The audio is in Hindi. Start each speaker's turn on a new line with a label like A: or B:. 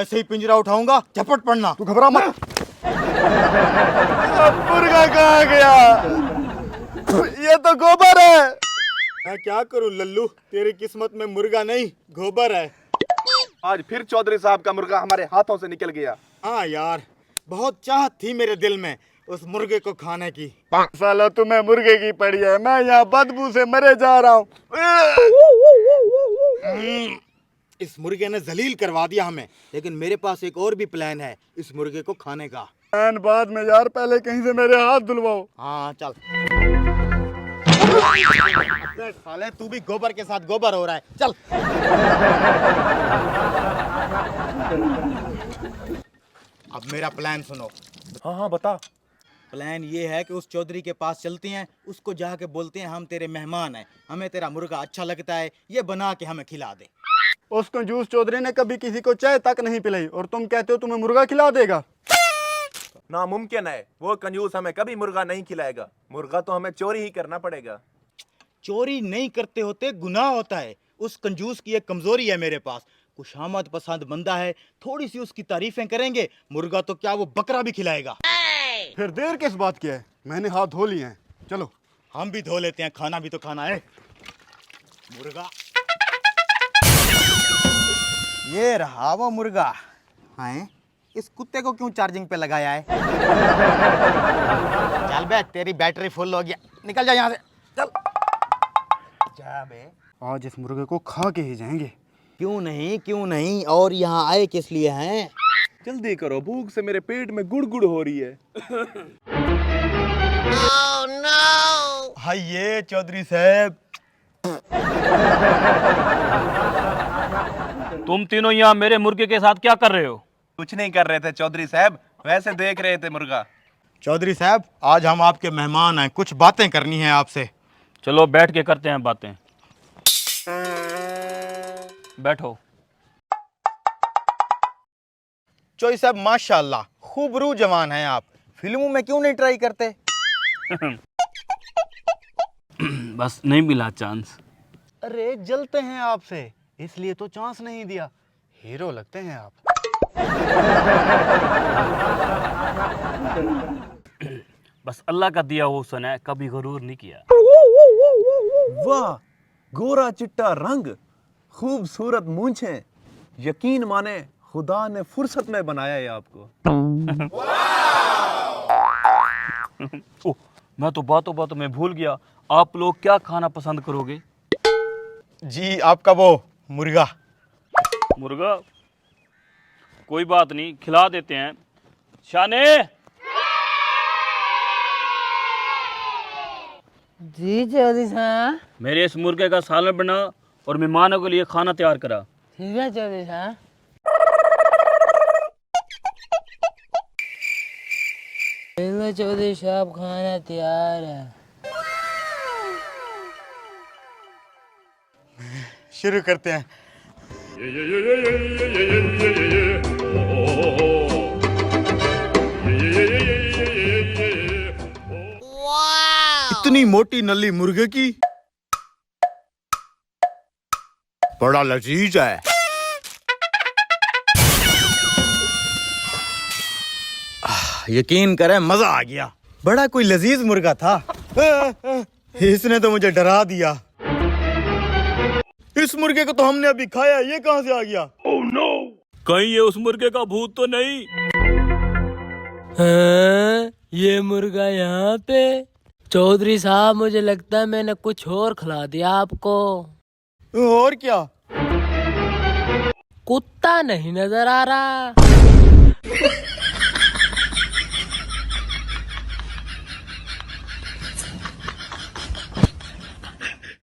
A: ऐसे ही पिंजरा उठाऊंगा, झपट पड़ना।
B: तू घबरा मत।
A: मुर्गा कहाँ गया? ये तो गोबर है। मैं क्या करूं लल्लू, तेरी किस्मत में मुर्गा नहीं गोबर है।
B: आज फिर चौधरी साहब का मुर्गा हमारे हाथों से निकल गया।
A: हाँ यार, बहुत चाहत थी मेरे दिल में उस मुर्गे को खाने की। साला तुम्हें मुर्गे की पड़ी है, मैं यहाँ बदबू से मरे जा रहा हूँ। इस मुर्गे ने जलील करवा दिया हमें, लेकिन मेरे पास एक और भी प्लान है इस मुर्गे को खाने का। प्लान बाद में यार, पहले कहीं से मेरे हाथ धुलवाओ। हाँ चल। साले तू भी गोबर के साथ गोबर हो रहा है, चल। अब मेरा प्लान सुनो।
B: हाँ हाँ बता।
A: प्लान ये है कि उस चौधरी के पास चलते हैं, उसको जाके बोलते हैं हम तेरे मेहमान हैं, हमें तेरा मुर्गा अच्छा लगता है, ये बना के हमें खिला दे।
B: उस कंजूस चौधरी ने कभी किसी को चाय तक नहीं पिलाई और तुम कहते हो तुम्हें मुर्गा खिला देगा?
C: नामुमकिन है, वो कंजूस हमें कभी मुर्गा नहीं खिलाएगा। मुर्गा तो हमें चोरी ही करना पड़ेगा।
A: चोरी नहीं करते होते गुनाह होता है। उस कंजूस की एक कमजोरी है मेरे पास, खुशामद पसंद बंदा है, थोड़ी सी उसकी तारीफें करेंगे, मुर्गा तो क्या वो बकरा भी खिलाएगा।
B: फिर देर किस बात की है, मैंने हाथ धो लिए हैं, चलो।
A: हम भी धो लेते हैं, खाना भी तो खाना है। मुर्गा, ये रहा वो मुर्गा। हाँ, इस कुत्ते को क्यों चार्जिंग पे लगाया है? चल बे, तेरी बैटरी फुल हो गया, निकल जा यहाँ से, चल जा बे।
B: आज इस मुर्गे को खा के ही जाएंगे।
A: क्यों नहीं, और यहाँ आए किस लिए हैं?
C: जल्दी करो, भूख से मेरे पेट में गुड़गुड़ हो रही है।
A: Oh, no! हाय ये चौधरी साहब।
D: तुम तीनों यहाँ मेरे मुर्गे के साथ क्या कर रहे हो?
C: कुछ नहीं कर रहे थे चौधरी साहब, वैसे देख रहे थे मुर्गा।
A: चौधरी साहब, आज हम आपके मेहमान हैं, कुछ बातें करनी है आपसे।
D: चलो बैठ के करते हैं बातें। बैठो।
A: चौधरी साहब माशाल्लाह, खूब रूह जवान हैं आप, फिल्मों में क्यों नहीं ट्राई करते?
D: बस नहीं मिला चांस।
B: अरे जलते हैं आपसे, इसलिए तो चांस नहीं दिया। हीरो लगते हैं आप।
D: बस अल्लाह का दिया हुआ हुस्न है, कभी गरूर नहीं किया।
C: वाह, गोरा चिट्टा रंग, खूबसूरत मूंछें, यकीन माने खुदा ने फुर्सत में बनाया है आपको।
D: ओह, मैं तो बातों बातों में भूल गया, आप लोग क्या खाना पसंद करोगे?
A: जी आपका वो मुर्गा।
D: मुर्गा? कोई बात नहीं, खिला देते हैं। शाने,
E: जी चौधरी साहब।
D: मेरे इस मुर्गे का सालन बना और मेहमानों के लिए खाना तैयार करा।
E: ठीक है चौधरी साहब। हेलो चौधरी साहब, खाना तैयार है।
A: शुरू करते हैं। इतनी मोटी नली मुर्गे की, बड़ा लजीज है। यकीन करें मजा आ गया, बड़ा कोई लजीज मुर्गा था। इसने तो मुझे डरा दिया। इस मुर्गे को तो हमने अभी खाया, ये कहां से आ गया?
D: Oh no! कहीं ये उस मुर्गे का भूत तो नहीं?
E: हाँ, ये मुर्गा यहाँ पे? चौधरी साहब, मुझे लगता है मैंने कुछ और खिला दिया आपको।
A: और क्या?
E: कुत्ता नहीं नजर आ रहा।